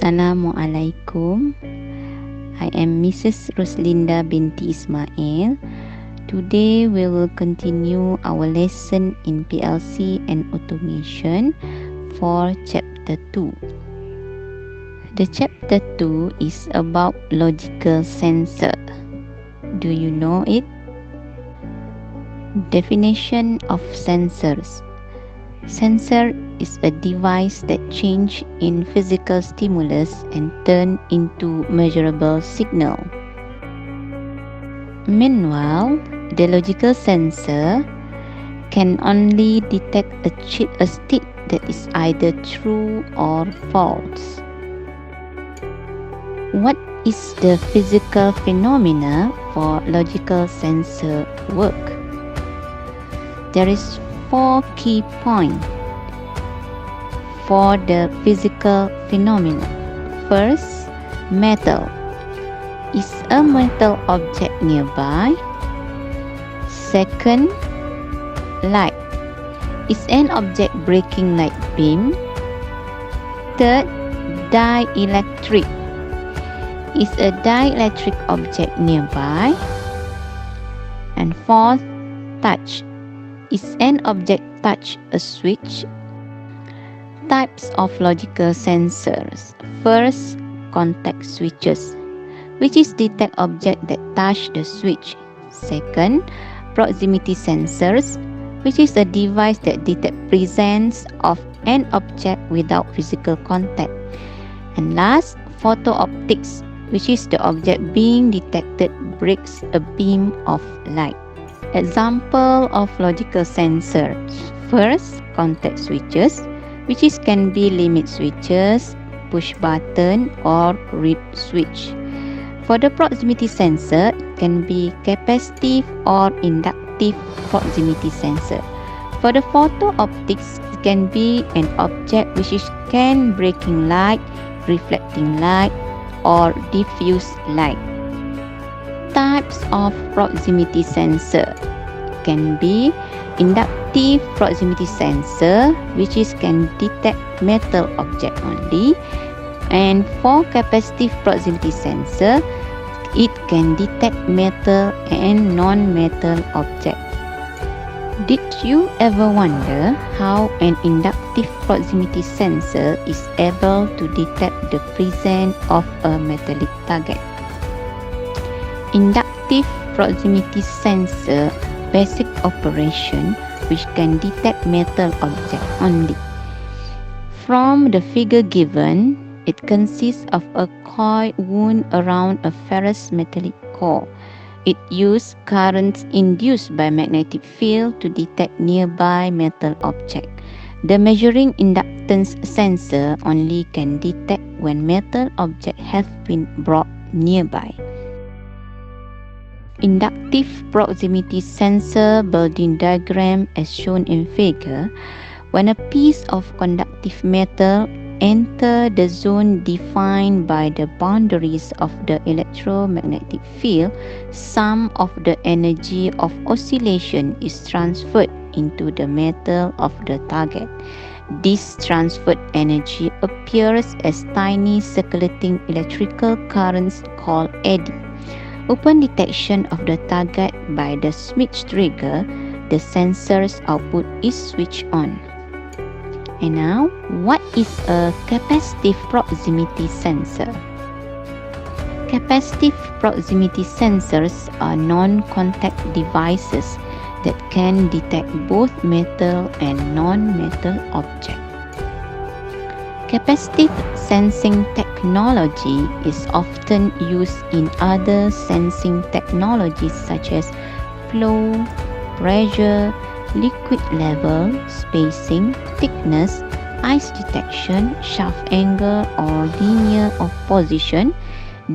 Assalamualaikum. I am Mrs. Roslinda binti Ismail. Today we will continue our lesson in PLC and automation for chapter 2. The chapter 2 is about logical sensor. Do you know it? Definition of sensors. Sensor is a device that change in physical stimulus and turn into measurable signal. Meanwhile, the logical sensor can only detect a state that is either true or false. What is the physical phenomena for logical sensor work? There is 4 key points for the physical phenomena. First, metal. Is a metal object nearby? Second, light. Is an object breaking light beam? Third, dielectric. Is a dielectric object nearby? And fourth, touch. Is an object touch a switch? Types of logical sensors. First, contact switches, which is detect object that touch the switch. Second, proximity sensors, which is a device that detect presence of an object without physical contact. And last, photo optics, which is the object being detected breaks a beam of light. Example of logical sensors. First, contact switches, which can be limit switches, push button or reed switch. For the proximity sensor, it can be capacitive or inductive proximity sensor. For the photo optics, it can be an object which can breaking light, reflecting light or diffuse light. Types of proximity sensor can be inductive proximity sensor, which can detect metal object only, and for capacitive proximity sensor, it can detect metal and non-metal object. Did you ever wonder how an inductive proximity sensor is able to detect the presence of a metallic target? Inductive proximity sensor basic operation which can detect metal object only. From the figure given, it consists of a coil wound around a ferrous metallic core. It uses currents induced by magnetic field to detect nearby metal object. The measuring inductance sensor only can detect when metal object have been brought nearby. Inductive proximity sensor building diagram as shown in figure. When a piece of conductive metal enter the zone defined by the boundaries of the electromagnetic field, some of the energy of oscillation is transferred into the metal of the target. This transferred energy appears as tiny circulating electrical currents called eddy. Upon detection of the target by the switch trigger, the sensor's output is switched on. And now, what is a capacitive proximity sensor? Capacitive proximity sensors are non-contact devices that can detect both metal and non-metal objects. Capacitive sensing technology is often used in other sensing technologies such as flow, pressure, liquid level, spacing, thickness, ice detection, shaft angle or linear of position,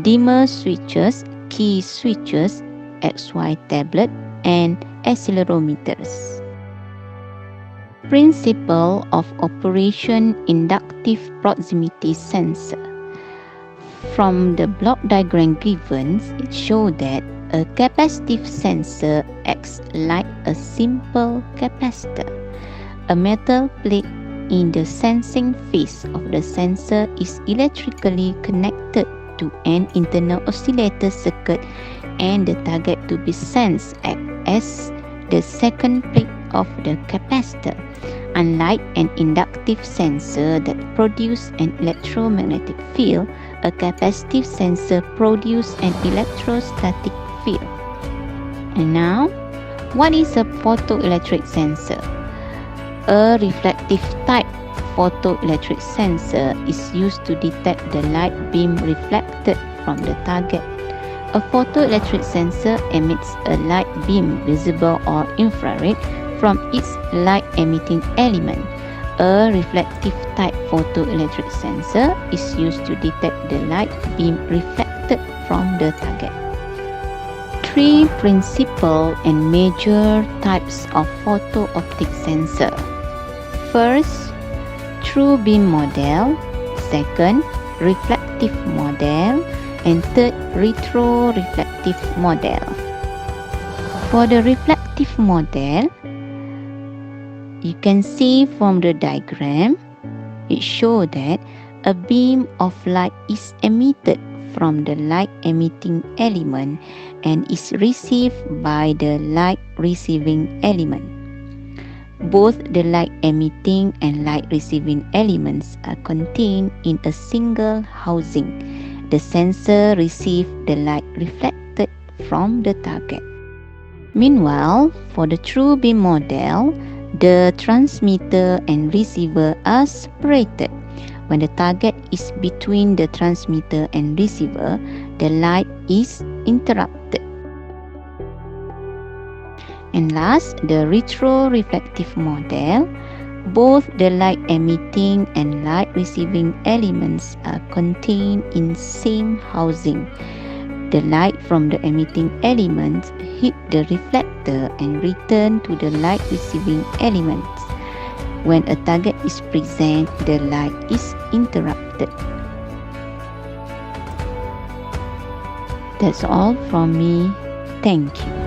dimmer switches, key switches, XY tablet, and accelerometers. Principle of operation inductive proximity sensor. From the block diagram given, it shows that a capacitive sensor acts like a simple capacitor. A metal plate in the sensing phase of the sensor is electrically connected to an internal oscillator circuit, and the target to be sensed acts as the second plate of the capacitor. Unlike an inductive sensor that produces an electromagnetic field, a capacitive sensor produces an electrostatic field. And now, what is a photoelectric sensor? A reflective type photoelectric sensor is used to detect the light beam reflected from the target. A photoelectric sensor emits a light beam, visible or infrared, from its light emitting element. A reflective type photoelectric sensor is used to detect the light beam reflected from the target. Three principal and major types of photo-optic sensor. First, true beam model. Second, reflective model. And third, retroreflective model. For the reflective model, you can see from the diagram, it shows that a beam of light is emitted from the light emitting element and is received by the light receiving element. Both the light emitting and light receiving elements are contained in a single housing. The sensor receives the light reflected from the target. Meanwhile, for the true beam model, the transmitter and receiver are separated. When the target is between the transmitter and receiver, the light is interrupted. And last, the retroreflective model. Both the light emitting and light receiving elements are contained in same housing. The light from the emitting element hit the reflector and return to the light receiving elements. When a target is present, the light is interrupted. That's all from me. Thank you.